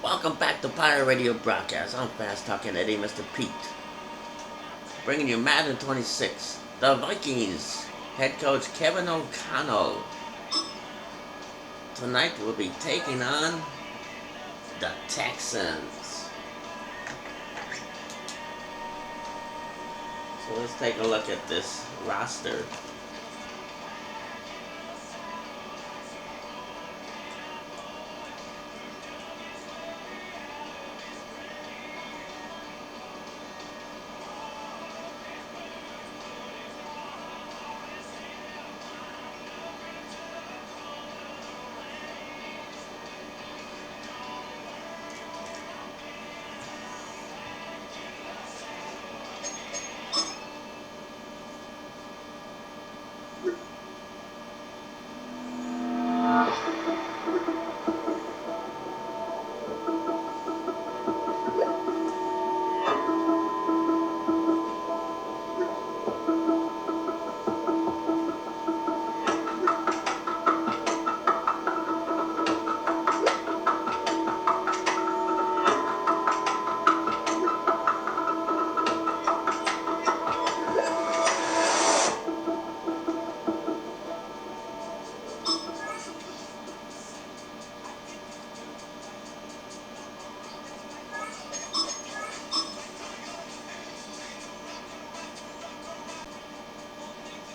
Welcome back to Pirate Radio Broadcast. I'm Fast Talking Eddie, Mr. Pete. Bringing you Madden 26. The Vikings. Head coach Kevin O'Connell. Tonight we'll be taking on the Texans. So let's take a look at this roster.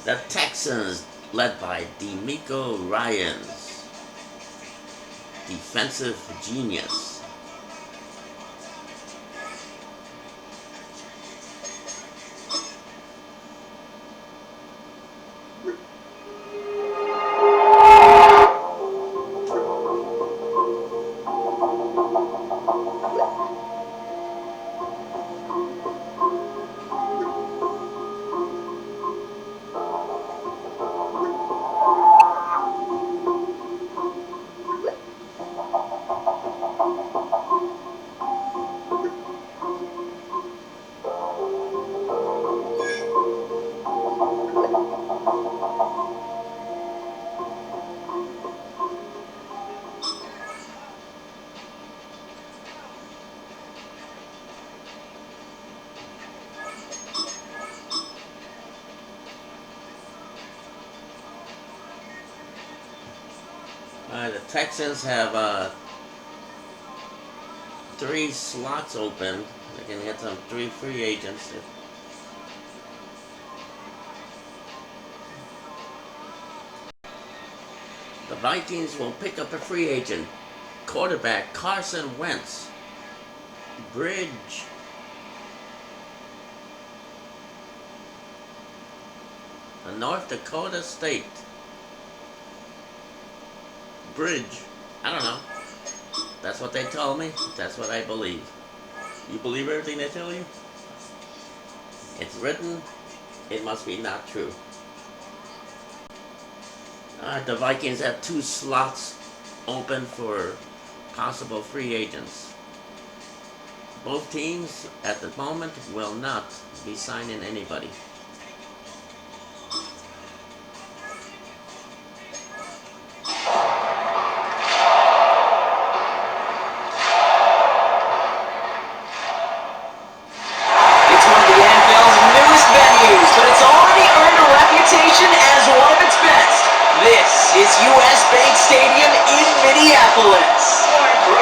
The Texans, led by D'Amico Ryans, defensive genius. The Texans have 3 slots open. They can get some 3 free agents. The Vikings will pick up a free agent. Quarterback Carson Wentz. Bridge. A North Dakota State. Bridge. I don't know. That's what they told me. That's what I believe. You believe everything they tell you? It's written. It must be not true. The Vikings have 2 slots open for possible free agents. Both teams at the moment will not be signing anybody.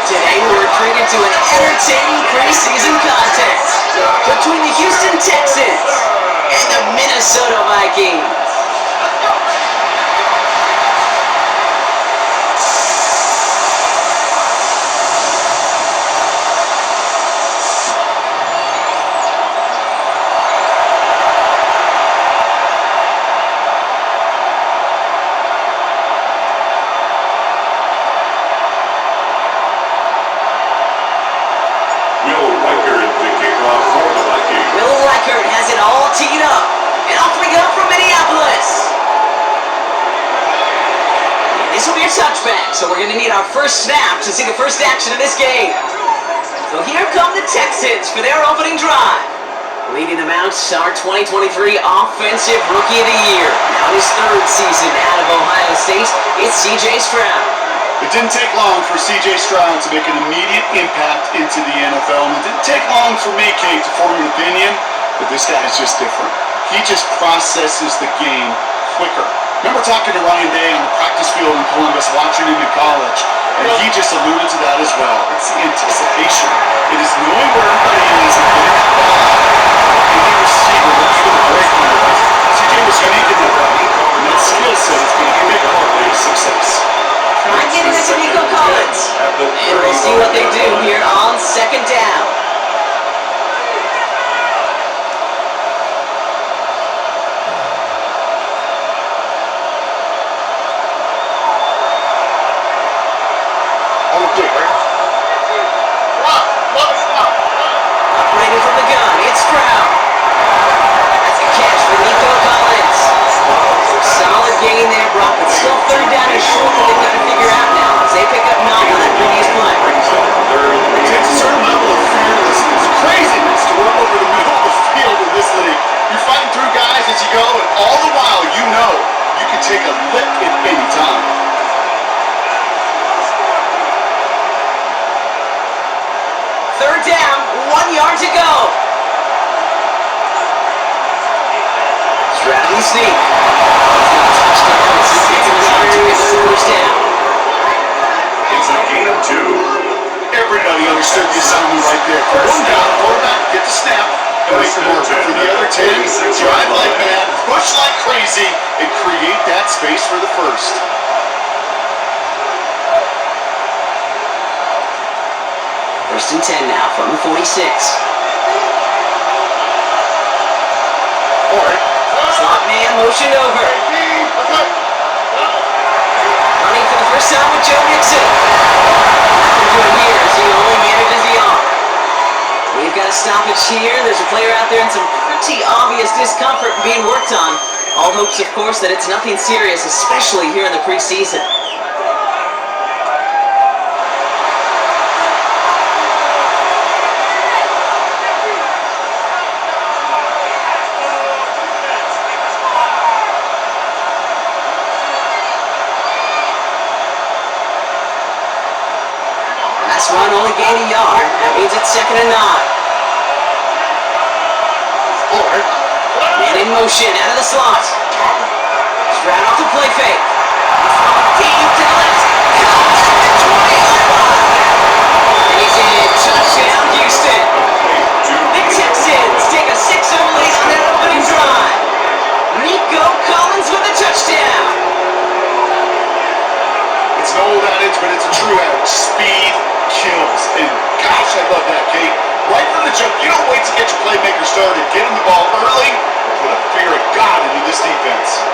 Today we're treated to an entertaining preseason contest between the Houston Texans and the Minnesota Vikings. Teed up and offering up from Minneapolis. This will be a touchback, so we're going to need our first snap to see the first action of this game. So here come the Texans for their opening drive. Leading them out, our 2023 Offensive Rookie of the Year. Now his 3rd season out of Ohio State, it's C.J. Stroud. It didn't take long for C.J. Stroud to make an immediate impact into the NFL, and it didn't take long for me, Kate, to form an opinion, but this guy is just different. He just processes the game quicker. Remember talking to Ryan Day on the practice field in Columbus, watching him in college, and he just alluded to that as well. It's the anticipation. It is knowing where everybody is and getting that ball out. Any receiver looking for the breakthrough. C.J. was unique in that way, and that skill set has been a big part of his success. Try getting it to Nico Collins. And we'll see what they do here on second down. Operating from the gun, it's Stroud. That's a catch for Nico Collins. Solid gain there, Brock, but still third down and short that they've got to figure out now as they pick up 9 on that previous play. It takes a certain level of fearlessness, craziness to work over the middle of the field in this league. You're fighting through guys as you go, and all the while you know you can take a lick at any time. Third down, 1 yard to go. Stroud in the sneak. Touchdown. This is an opportunity to get first down. It's a gain of 2. Everybody understood the assignment right there. For one down, quarterback, get the snap, and make the marker. For the other 10, drive like mad, push like crazy, and create that space for the first. First and 10 now from the 46. Slot man motioned over. Running for the first time with Joe Mixon. Nothing good here as he only manages the arm. We've got a stoppage here. There's a player out there in some pretty obvious discomfort being worked on. All hopes, of course, that it's nothing serious, especially here in the preseason. Run only gained a yard. That means it's 2nd and 9. Man in motion out of the slot. Stroud off the play fake. Deep to the left. Comes to the 20-yard line. He's in. Touchdown, Houston. The Texans take a 6-0 lead on that opening drive. Nico Collins with a touchdown. It's an old adage, but it's a true adage. Speed kills. And gosh, I love that, Kate. Right from the jump, you don't wait to get your playmaker started. Get him the ball early and put a fear of God into this defense.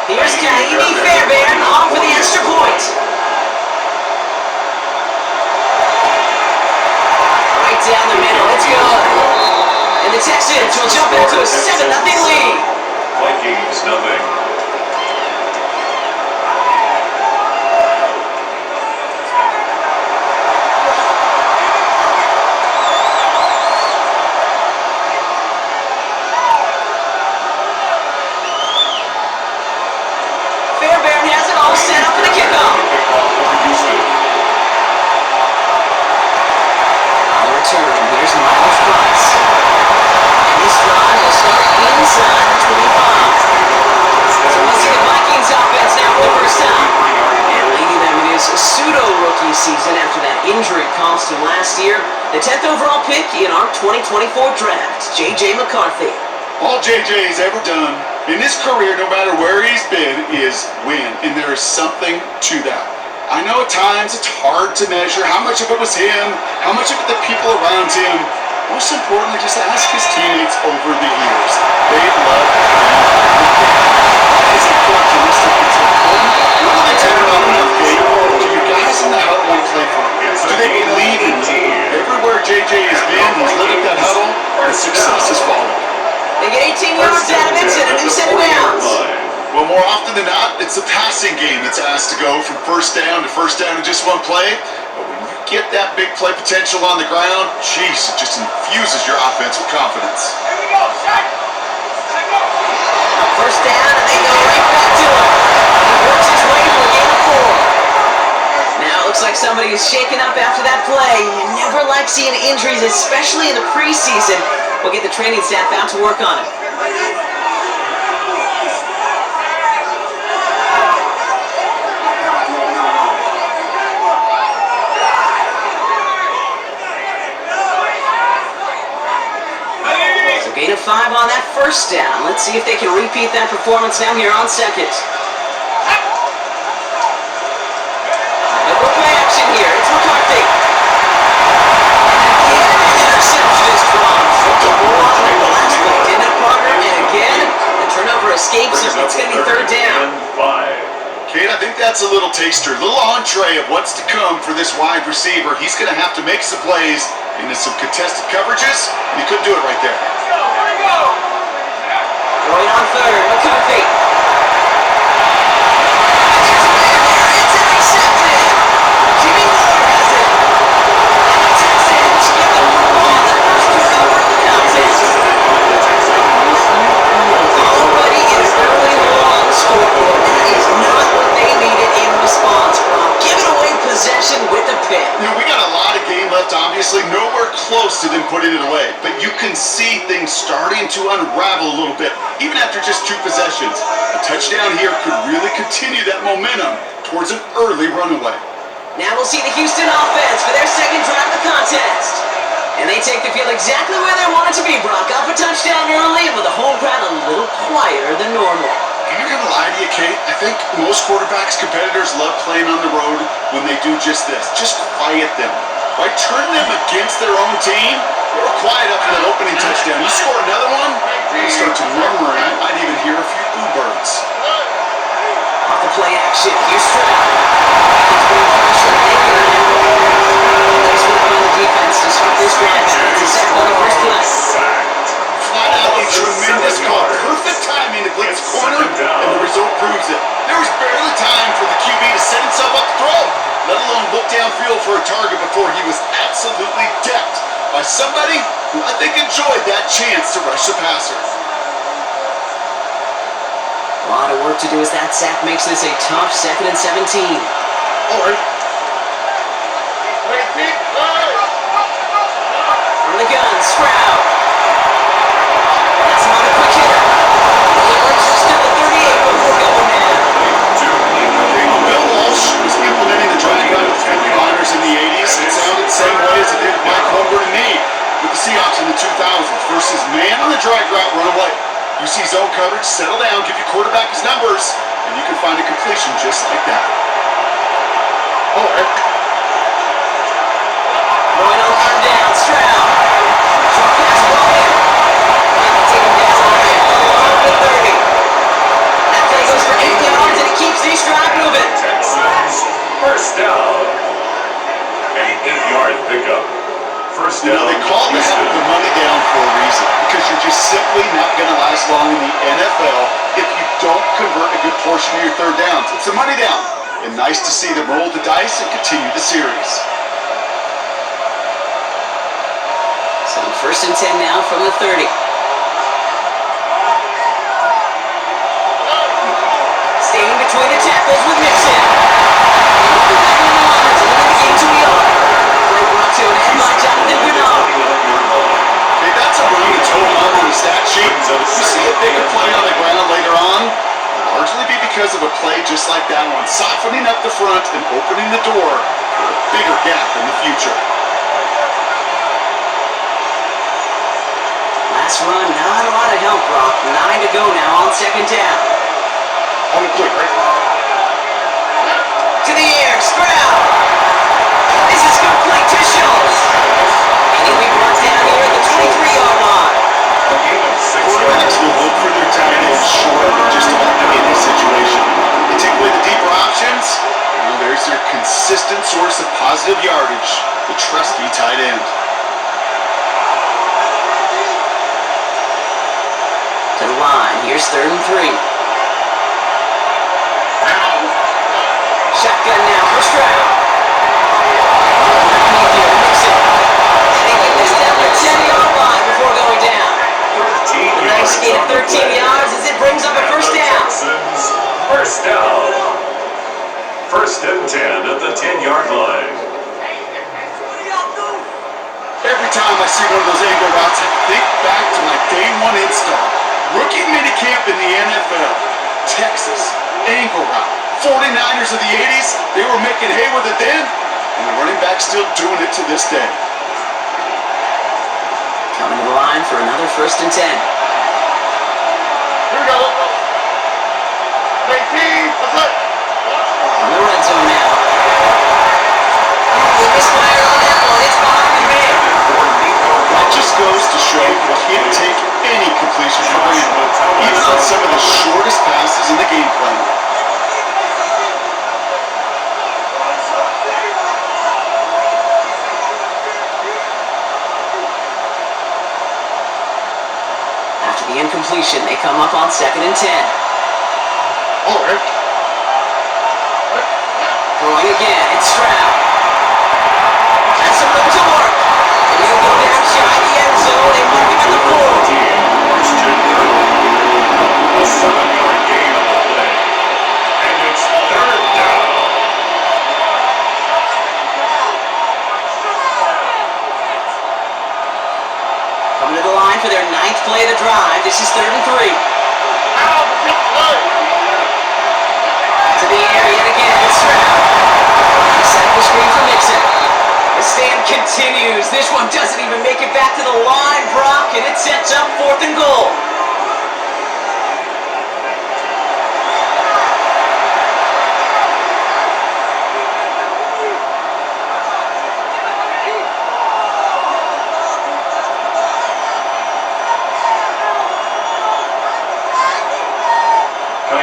Here's Kaimi Fairbairn on for the extra point. Right down the middle, it's good. And the Texans will jump into a 7-0 lead. Vikings, nothing. Fairbairn has it all set up for the kickoff. On the return, here's Miles Price. And this drive will start inside the 25. So we'll see the Vikings offense now for the first time. And leading them in his pseudo-rookie season after that injury cost him last year. The 10th overall pick in our 2024 draft, J.J. McCarthy. All JJ's ever done in his career, no matter where he's been, is win. And there is something to that. I know at times it's hard to measure how much of it was him, how much of it the people around him. Most importantly, just ask his teammates over the years. They love him. That is a characteristic that's important. What do they tell about enough, Kate? Do your guys in the huddle want to play for him? Do they believe in him? Everywhere JJ has been, he's lit up that huddle, and success has followed. They get 18 yards out of it and a new set of downs. Well, more often than not, it's the passing game that's asked to go from first down in just one play. But when you get that big play potential on the ground, jeez, it just infuses your offense with confidence. First down, and they go right back to him. He works his way for a gain of 4. Now it looks like somebody is shaken up after that play. You never like seeing injuries, especially in the preseason. We'll get the training staff out to work on it. Gain of 5 on that first down. Let's see if they can repeat that performance now here on second. Double play action here. It's McCarthy. And again, an interception is drawn. Flipped the ball on the last play. Didn't have partner. And again, the turnover escapes him. It's going to be third down. Kate, I think that's a little taster, a little entree of what's to come for this wide receiver. He's going to have to make some plays into some contested coverages, and he couldn't do it right there. Going on third, McCarthy. It's intercepted. Jimmy Moore has it. And the Texans get the ball on the first turnover of the contest. Already in an early long scoreboard. That is not what they needed in response from. Giving away possession with a pick. You know, we got a lot of game left, obviously. Nowhere close to them putting it away. But you can see things starting to unravel a little bit, even after just 2 possessions. A touchdown here could really continue that momentum towards an early runaway. Now we'll see the Houston offense for their second drive of the contest. And they take the field exactly where they want it to be, Brock. Up a touchdown early, with the home crowd a little quieter than normal. I'm not going to lie to you, Kate. I think most quarterbacks, competitors love playing on the road when they do just this. Just quiet them. By turning them against their own team, they were quiet up in that opening touchdown. You score another one, they start to murmur, and I might even hear a few bluebirds. Off the play action, here's Stroud. He's being pressured. Nice work on the defense to start this drive. It's a sack on the first play. Flat out a tremendous call. Perfect timing to blitz corner, and the result proves it. There was barely time for the QB to set himself up to throw, let alone look downfield for a target before he was absolutely decked by somebody who I think enjoyed that chance to rush the passer. A lot of work to do as that sack makes this a tough 2nd and 17. From the gun, Stroud. That's not a quick hitter. He works just to the 38 before going down. Bill Walsh was implementing the drag route with 49ers in the 80s. It sounded the same way as it did with Mike Holmgren and me with the Seahawks in the 2000s versus man on the drag route, run away. You see zone coverage, settle down, give your quarterback his numbers, and you can find a completion just like that. Going on third down, Stroud. Short pass ball in. Finally taken down along the 30. That play goes for 8 yards, and it keeps these drive moving. Texans, first down. An 8-yard pickup. First You know, down, they call that the money down for a reason, because you're just simply not going to last long in the NFL if you don't convert a good portion of your third downs. It's a money down, and nice to see them roll the dice and continue the series. So first and 10 now from the 30. Staying between the tackles with Mixon. To an end by Jonathan Bernard. Hey, that's a run that's holding on to the stat sheet. You see a bigger play on the ground later on, it'll largely be because of a play just like that one, softening up the front and opening the door for a bigger gap in the future. Last run, not a lot of help, Brock. 9 to go now on second down. On the click, right? To the air, Stroud. This is complete to Schultz. And he'll be brought down here at the 23-yard line. Quarterbacks will look for their tight ends short in just about any situation. They take away the deeper options, and there's their consistent source of positive yardage, the trusty tight end. To the line, here's 3rd and 3. shotgun now. First round. Underneath here, Mixon. And he get this down the 10-yard line before going down. 13 Nice yards gain on of the 13 play. yards as it brings up a And first the down. Texans, first down. First and 10 at the 10-yard line. Every time I see one of those angle routes, I think back to my day one install. Rookie minicamp in the NFL. Texas, angle route. 49ers of the 80s, they were making hay with it then, and the running back's still doing it to this day. Coming to the line for another first and 10. Here we go. 19, what's up? On the red zone now. He misfired on that one. It's behind the man. That just goes to show you can't take any completions for granted, even on some of the shortest passes in the game plan. After the incompletion, they come up on second and 10. All right. Throwing again, it's Stroud. Has some room to work. And he'll go down shy the end zone. They mark him at the 4. Christian Kirk. A 7-yard gain on the play. And it's third down. Coming to the line for their 9th play of the drive. This is 3rd and 3. To the air yet again, it's Stroud. He set up the screen for Mixon. The stand continues. This one doesn't even make it back to the line, Brock, and it sets up 4th and goal.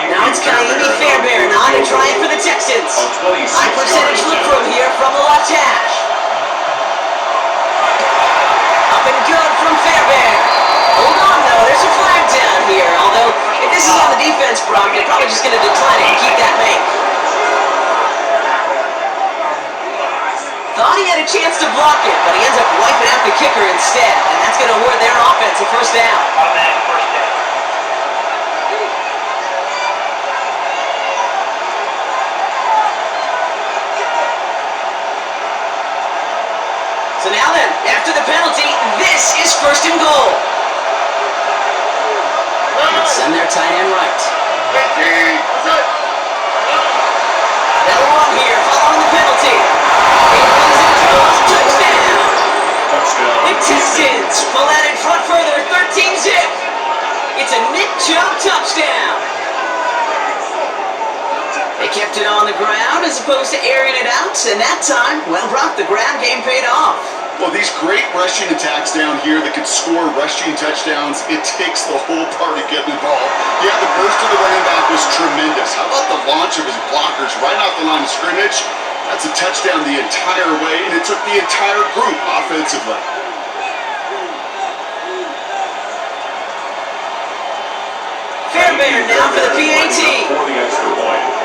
Now it's Kaimi Fairbairn on to try it for the Texans. A 26-yard High percentage look from here from the left hash. Up and good from Fairbairn. Hold on though, there's a flag down here. Although, if this is on the defense, Brock, they're probably just going to decline it and keep that make. Thought he had a chance to block it, but he ends up wiping out the kicker instead. And that's going to award their offense a first down. Automatic first down. So now then, after the penalty, this is 1st and goal. Let's send their tight end right. They'll run here following the penalty. He runs and throws, touchdown. Touchdown. The Texans pull out in front further, 13-zip. It's a Nick Chubb touchdown. They kept it on the ground as opposed to airing it out, and that time, well, Brock, the ground game paid off. Well, these great rushing attacks down here that could score rushing touchdowns, it takes the whole party getting involved. Yeah, the burst of the running back was tremendous. How about the launch of his blockers right off the line of scrimmage? That's a touchdown the entire way, and it took the entire group offensively. Fairbairn now for the PAT. For the extra point.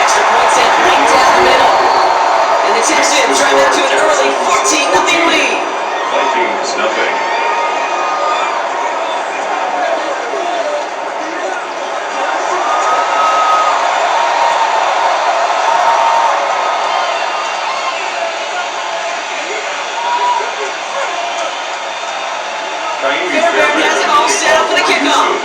Extra point sent right down the middle. And the Texans drive out to an early 14-0 lead. Vikings, nothing. Fairbairn has it all set up for the kickoff.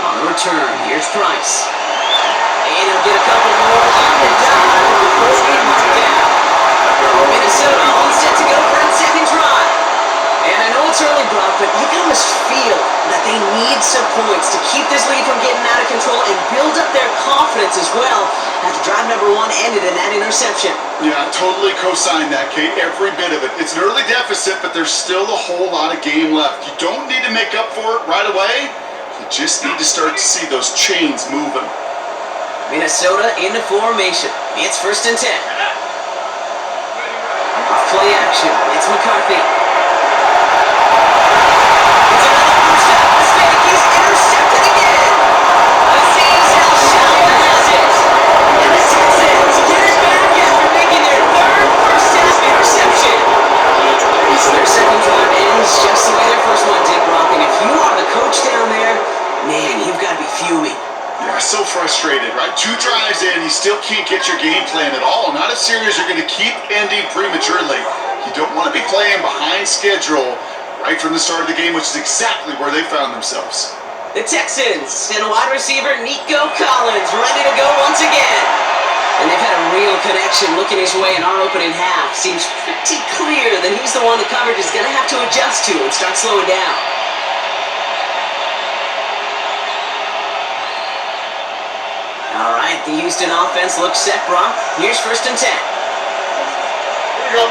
On the return, here's Price. And he'll get a couple more on the dime before being marked down. Minnesota all set to go for its second drive. And I know it's early, Brock, but you can almost feel that they need some points to keep this lead from getting out of control and build up their confidence as well after drive number 1 ended in that interception. Yeah, totally co-sign that, Kate. Every bit of it. It's an early deficit, but there's still a whole lot of game left. You don't need to make up for it right away. You just need to start to see those chains moving. Minnesota into formation. It's 1st and 10. Off play action. It's McCarthy. frustrated, right? 2 drives in, you still can't get your game plan at all. Not a series you're going to keep ending prematurely. You don't want to be playing behind schedule right from the start of the game, which is exactly where they found themselves. The Texans and wide receiver Nico Collins ready to go once again. And they've had a real connection looking his way in our opening half. Seems pretty clear that he's the one the coverage is going to have to adjust to and start slowing down. All right, the Houston offense looks set, Brock. Here's 1st and 10. Here you go.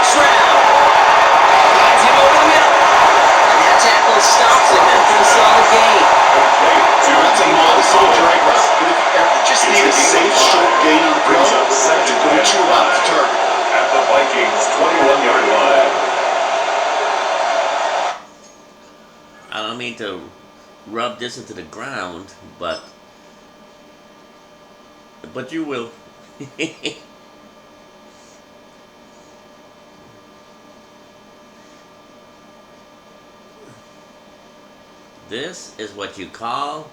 Stroud finds him over the middle. And that tackle stops him after a solid gain. That's a modest little drag route, but if you ever just need a safe, short gain on the field, to go to about the target. At the Vikings 21-yard line. I don't mean to rub this into the ground, but you will. This is what you call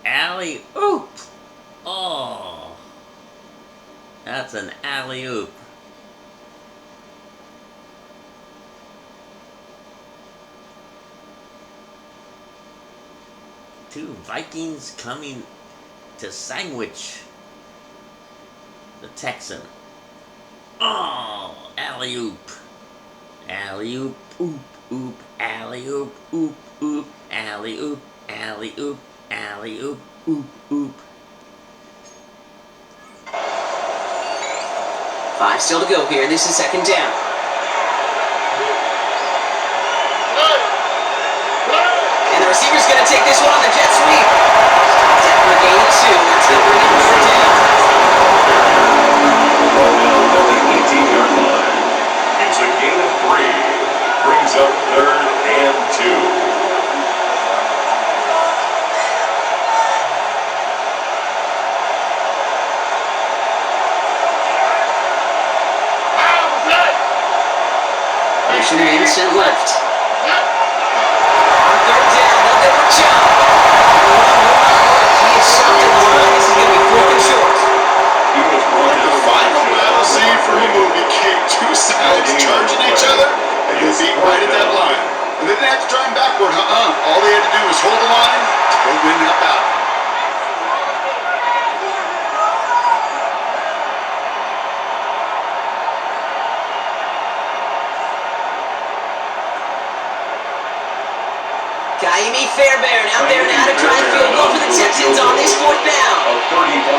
alley-oop. Oh, that's an alley-oop. Two Vikings coming to sandwich the Texan. Oh, alley-oop. Alley-oop, oop, oop, alley-oop, oop, oop, alley-oop, alley-oop, alley-oop, oop, oop. 5 still to go here. This is 2nd down. And the receiver's going to take this one on the jet sweep. After a gain of 2, that's going to bring him 3rd down. Ball down at the 18-yard line. It's a gain of 3. Brings up 3rd and 2. Motion in, sent left. On 3rd down, they'll give him a jump. He is stopped at the line. This is going to be 4th and short. He was brought The down final battle scene from a movie came 2 sides charging each other, and they beat right at that line. And they didn't have to drive him backward, All they had to do was hold the line to go win that battle. Kaimi Fairbairn out there now to try and field goal for the Texans on this 4th down.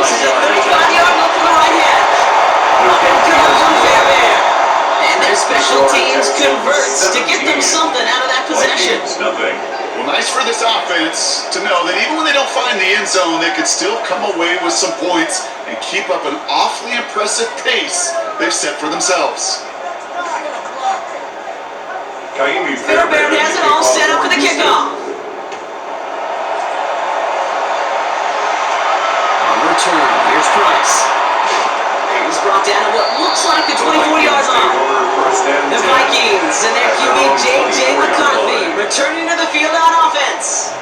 This is a 35-yard look from the right hand. Up and good from Fairbairn. And their special teams converts to get them something out of that possession. Nothing. Well, nice for this offense to know that even when they don't find the end zone, they could still come away with some points and keep up an awfully impressive pace they've set for themselves. Fairbairn has it all set up for the kickoff. On return, here's Price. He's brought down at what looks like the 24-yard line. The Vikings and their QB J.J. McCarthy returning to the field on offense.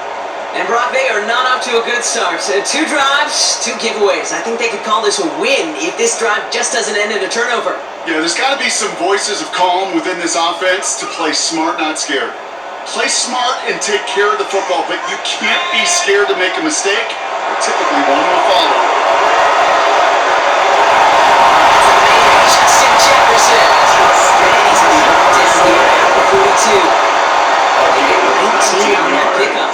And Brock, they are not up to a good start. 2 drives, 2 giveaways. I think they could call this a win if this drive just doesn't end in a turnover. Yeah, there's got to be some voices of calm within this offense to play smart, not scared. Play smart and take care of the football, but you can't be scared to make a mistake, or typically one will follow. Justin Jefferson. He's knocked down here at the 42. They get 19 on that pickup.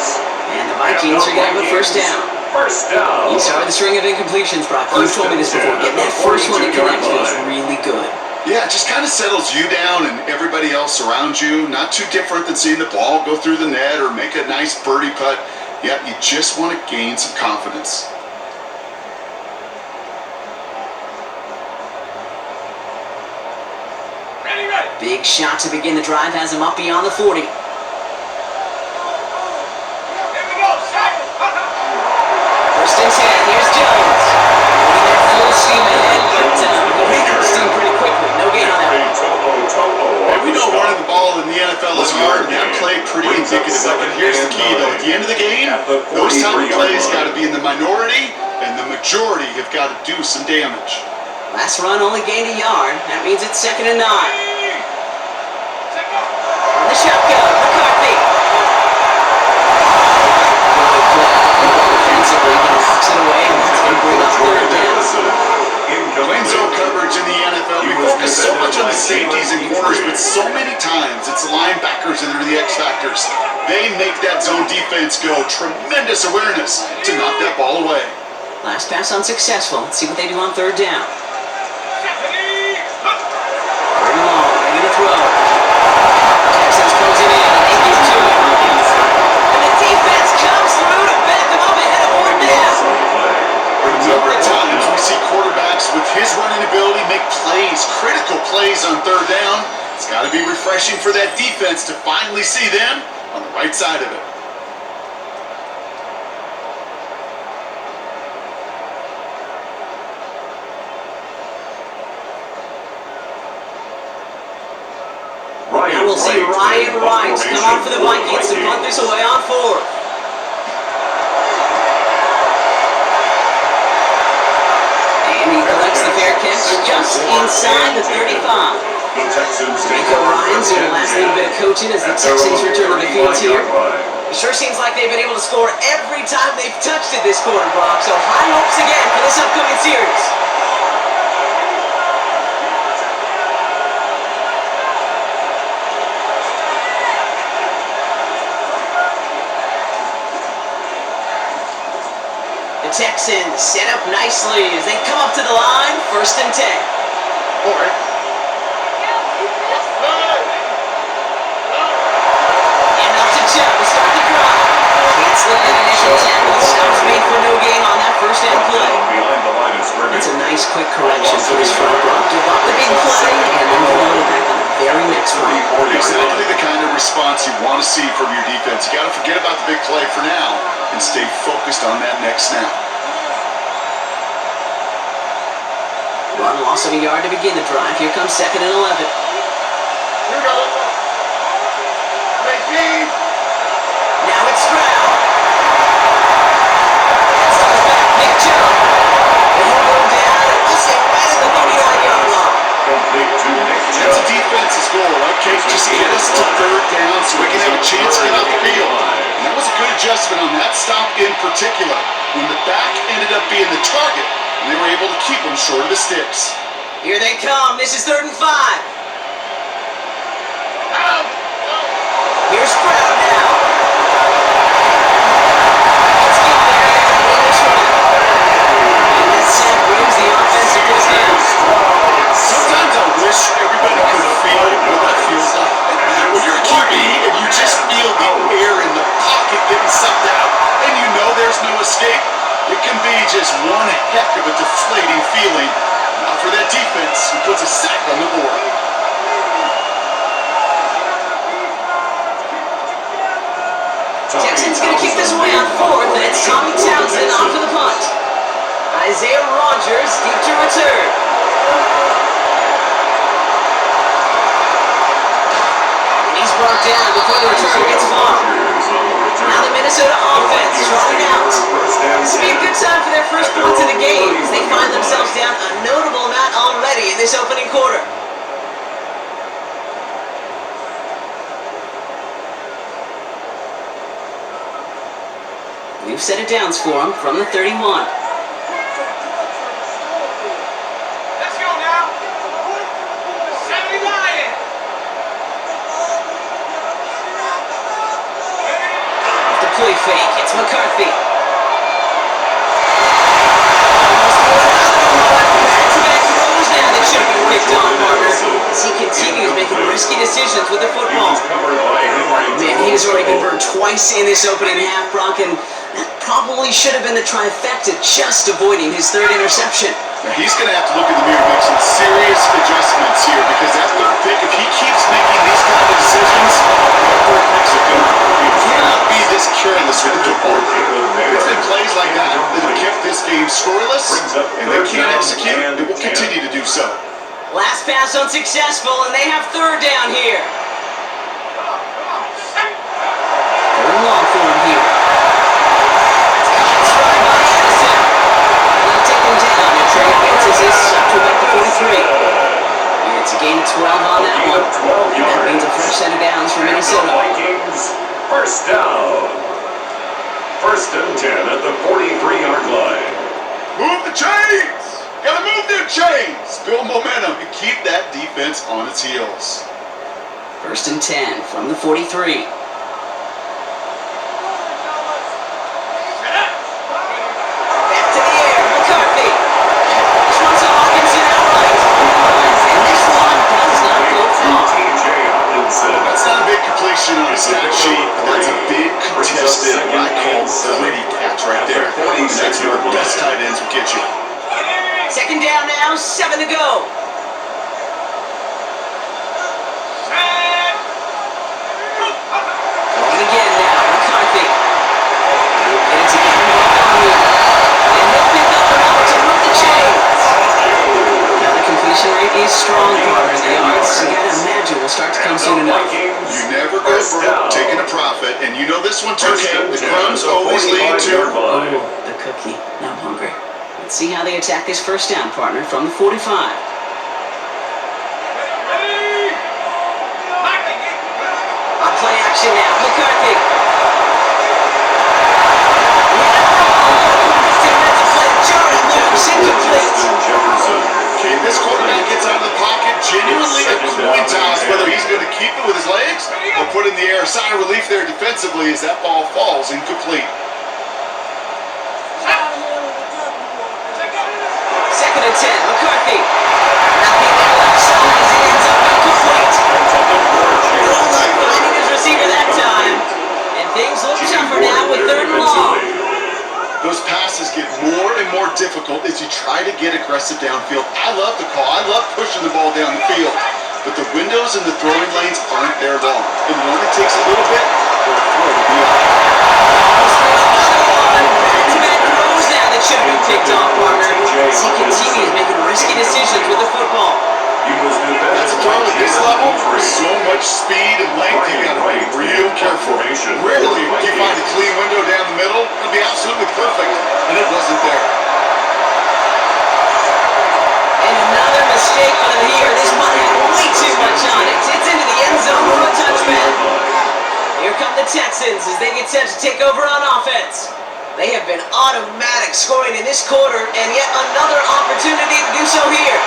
And the Vikings are going to have a 1st down. First down. You started the string of incompletions, Brock. You've told me this before. Getting that first one to connect feels really good. Yeah, it just kind of settles you down and everybody else around you. Not too different than seeing the ball go through the net or make a nice birdie putt. Yeah, you just want to gain some confidence. Big shot to begin the drive has him up beyond the 40. First and 10, here's Jones. Moving there full steam ahead, but the Raiders steam pretty quickly. No gain on that one. And we know we're running the ball in the NFL is hard, and that play pretty indicative of it. Here's the key, though. At the end of the game, those type of plays got to be in the minority, and the majority have got to do some damage. Last run only gained a yard. That means it's 2nd and 9. On the shotgun, McCarthy. Defensively, he knocks it away, and that's going to bring up 3rd down. Playing zone coverage in the NFL, we focus so much on the safeties and corners, but so many times it's the linebackers that are the X factors. They make that zone defense go. Tremendous awareness to knock that ball away. Last pass unsuccessful. Let's see what they do on 3rd down. Third and long, ready to throw. Texans closing in, and they get to it. And the defense comes through to back them up ahead of 4th down. A number of times we see quarterbacks with his running ability make plays, critical plays on 3rd down. It's got to be refreshing for that defense to finally see them on the right side of it. Now we'll see Ryan Wright come out for the Vikings to punt this away on 4th. And he collects the fair catch just inside the 35. Nico Ryans doing the last little bit of coaching as the Texans return to the field here. It sure seems like they've been able to score every time they've touched it this quarter, Brock. So high hopes again for this upcoming series. The Texans set up nicely as they come up to the line, 1st and 10. All right. And up to Chubb to start the drive. Can't slip that initial tackle. Stops made for no gain on that 1st down play. It's a nice quick correction for his front block. Give up the big play and then go on back on the very next one. Exactly the kind of response you want to see from your defense. You got to forget about the big play for now and stay focused on that next snap. One loss of a yard to begin the drive. Here comes 2nd and 11. Here goes. Now it's Stroud. Starts back, Nick Chubb. And he'll go down and we'll say right at the 39-yard line. That's a defense's goal, right, Kate? Just get us to 3rd down so we can have a chance to get off the field. And that was a good adjustment on that stop in particular, when the back ended up being the target, and they were able to keep him short of the sticks. Here they come. This is 3rd and 5. Here's Stroud now. Let's get there and this one. And the set brings the offense to 1st down. Sometimes I wish everybody could feel what that feels like. When you're a QB and you just feel the air in the pocket getting sucked out, and you know there's no escape, it can be just one heck of a deflating feeling. Not for that defense who puts a sack on the board. Texans going to kick this away on 4th, and it's Tommy Townsend on for the punt. Isaiah Rogers deep to return. And he's brought down before the return gets far. Now the Minnesota offense trying out. This will be a good sign for their first points in the game as they find themselves down a notable amount already in this opening quarter. We've set it downs for him from the 31. Let's go now. 79. Off the play fake, it's McCarthy. Back-to-back throws now that should have been picked on, partner. As he continues making risky decisions with the football. Man, he has already been burned twice in this opening half, Brock, and that probably should have been the trifecta, just avoiding his 3rd interception. Now he's going to have to look in the mirror and make some serious adjustments here, because that 3rd pick, if he keeps making these kind of decisions, he cannot be this careless with the football. It's been plays like that that have kept this game scoreless, and they can't execute, and will continue to do so. Last pass unsuccessful, and they have 3rd down here. First down. First and 10 at the 43-yard line. Move the chains! Gotta move them chains! Build momentum and keep that defense on its heels. First and 10 from the 43. Back to the air, McCarthy. This one's to Hawkinson outright. And this one does not go far. TJ Hawkinson. That's not a big completion on a stat sheet, but that's a big contested, what I call gritty catch right there. And that's where the best tight ends will get you. Second down now, 7 to go. Going again now, McCarthy. And it's again Montgomery. And he'll pick up enough to move the chains. Now the completion rate is strong, partner. The yards, you gotta imagine, will start to come soon enough. You never go broke taking a profit, and you know this one too, Kate. The crumbs always lead to... Oh, the cookie. Now I'm hungry. Let's see how they attack this first down, partner, from the 45. On play action now, McCarthy. Jefferson. Okay, this quarterback gets out of the pocket genuinely a coin toss, whether he's going to keep it with his legs or put it in the air. A sigh of relief there defensively as that ball falls incomplete. Second and 10, McCarthy. Knocking that left side as it ends up incomplete. Finding his receiver that time. And things look tougher now with third and long. Those passes get more and more difficult as you try to get aggressive downfield. I love the call. I love pushing the ball down the field. But the windows in the throwing lanes aren't there long. It only takes a little bit for the throw to be up. Back-to-back throws now that should have been picked off, partner. As he continues making risky decisions with the football. That's a throw at this level. There's so much speed and length, you gotta be real careful. Rarely do you find a clean window down the middle. It'll be absolutely perfect, and it wasn't there. And another mistake for them here. This one had way too much on it. It's into the end zone for a touchback. Here come the Texans as they get set to take over on offense. They have been automatic scoring in this quarter, and yet another opportunity to do so here.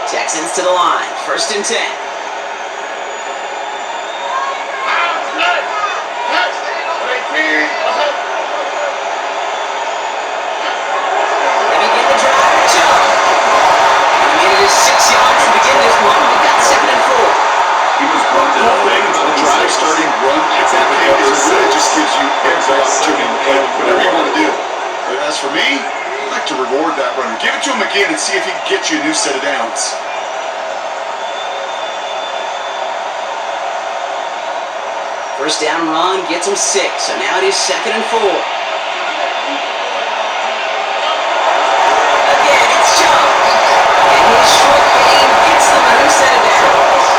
Texans to the line, first and 10. They begin the drive with Chubb. He made it 6 yards to begin this one. We got 2nd and 4. He was brought to The drive starting run at that pace really just gives you every opportunity to play whatever you want to do. But as for me, I like to reward that runner. Give it to him again and see if he can get you a new set of downs. First down run gets him 6, so now it is 2nd and 4. Again, it's Chubb. And his short game gets them a new set of downs.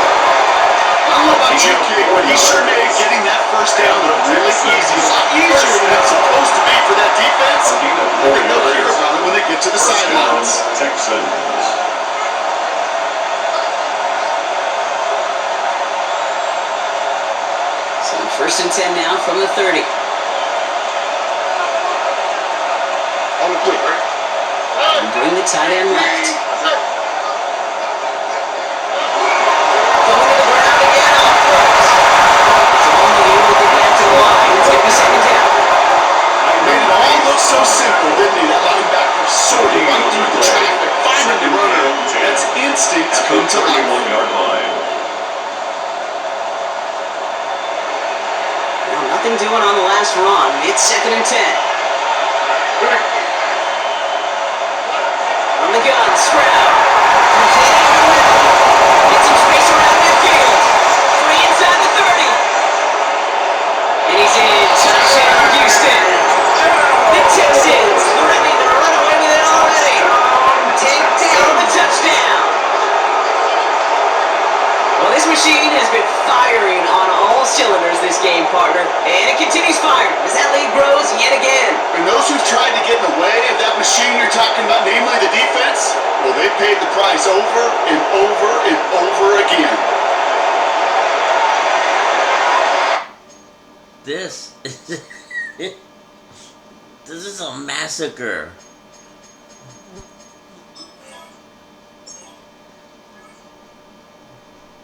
I don't know about you, kid, but he sure made getting that first down look really easy. A lot easier than it's supposed to be for that defense. I think they'll hear about it when they get to the sidelines. Texans. So first and 10 now from the 30. And bring the tight end left. Going to the ground again off first. It's only able to get back to the line. It's going to be 2nd down. Made it all look so simple, didn't he? That linebacker sorting right through the traffic, finding the runner. That's instinct come to life. 31-yard line. Now nothing doing on the last run. It's 2nd and 10. From the gun, Sprout. Get some space around midfield. 3 inside the 30. And he's in. Touchdown, Houston. The Texans threatening to run away with it already. Take down the touchdown. Well, this machine has been firing on all cylinders this game, partner. And it continues firing as that lead grows yet again. talking about, namely the defense, well, they paid the price over and over and over again. This is this is a massacre.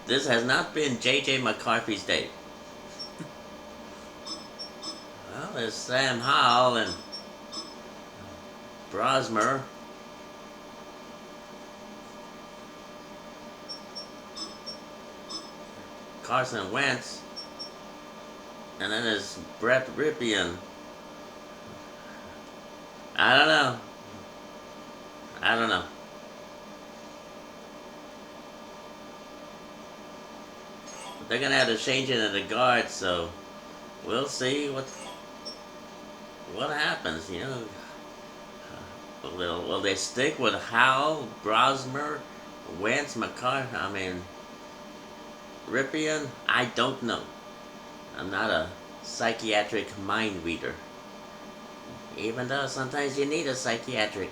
This has not been J.J. McCarthy's day. Well, there's Sam Howell and Brosmer. Carson Wentz. And then there's Brett Ripien. I don't know. But they're gonna have to change it in the guard, so we'll see what happens, you know. Will they stick with Howell, Brosmer, Wentz, Ripien? I don't know. I'm not a psychiatric mind reader. Even though sometimes you need a psychiatric.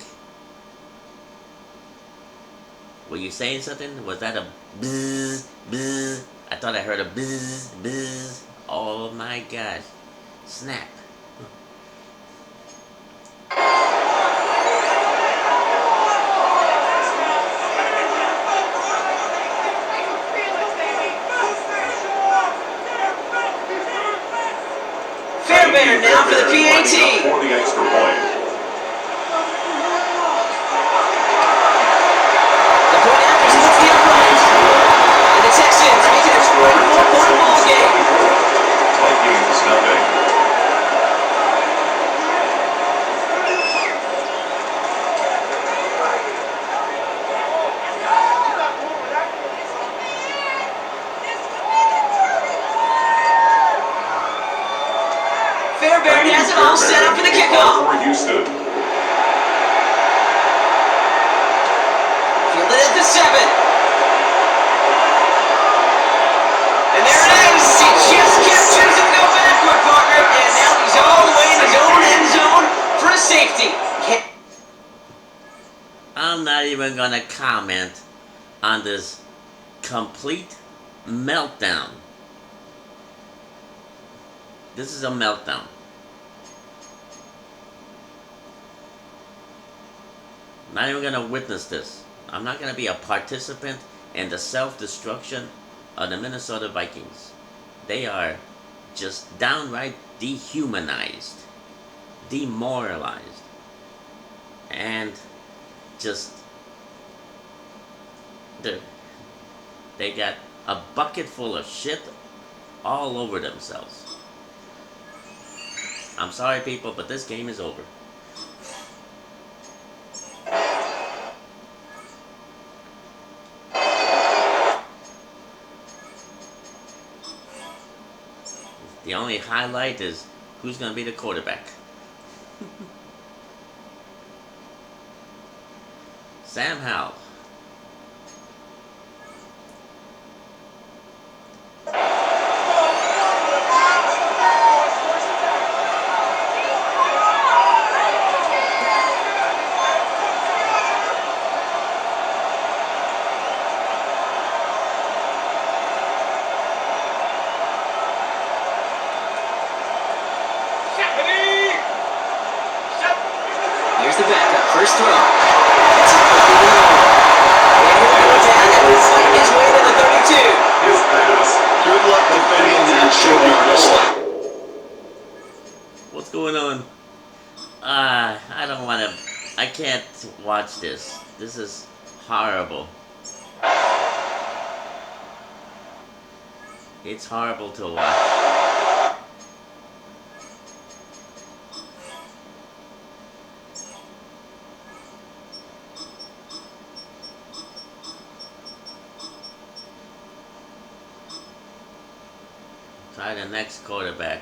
Were you saying something? Was that a bzzz, bzzz? I thought I heard a bzzz, bzzz. Oh my gosh. Snap. Fairbairn now for the PAT. For the extra point. The point after hits the upright. And the Texans make it a 4-point ball game. Vikings nothing. Fairbairn has it all set up for the kickoff. For Houston. Fielded at the 7. And there it is. He just can't choose to go backward, partner. And now he's all the way in his own end zone for a safety. I'm not even gonna comment on this complete meltdown. This is a meltdown. I'm not even gonna witness this. I'm not gonna be a participant in the self-destruction of the Minnesota Vikings. They are just downright dehumanized, demoralized, and just they got a bucket full of shit all over themselves. I'm sorry, people, but this game is over. The only highlight is who's going to be the quarterback. Sam Howell. Here's the backup. First throw. And his way to the 32. His pass. Good luck defending that short yardage. What's going on? I don't want to. I can't watch this. This is horrible. It's horrible to watch. Try the next quarterback.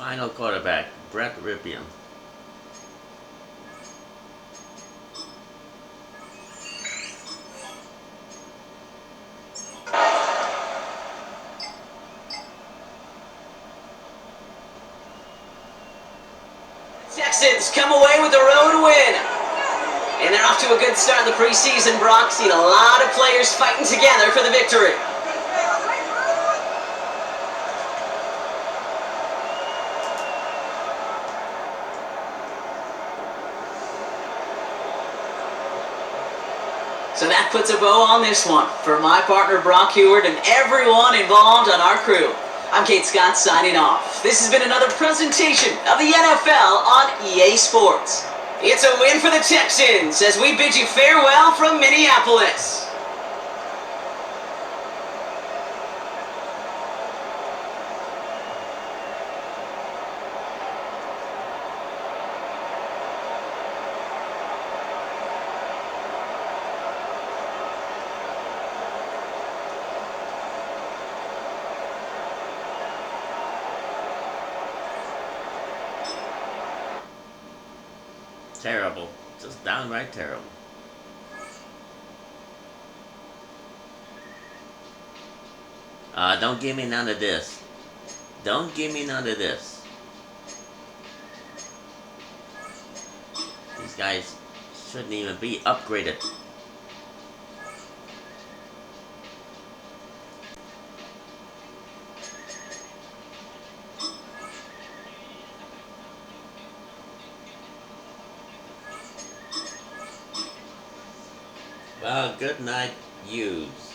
Final quarterback, Brett Ripien. Texans come away with the road win. And they're off to a good start in the preseason, Brock. Seen a lot of players fighting together for the victory. So that puts a bow on this one. For my partner Brock Heward and everyone involved on our crew, I'm Kate Scott signing off. This has been another presentation of the NFL on EA Sports. It's a win for the Texans as we bid you farewell from Minneapolis. Terrible. Just downright terrible. Don't give me none of this. Don't give me none of this. These guys shouldn't even be upgraded. Well, good night, yous.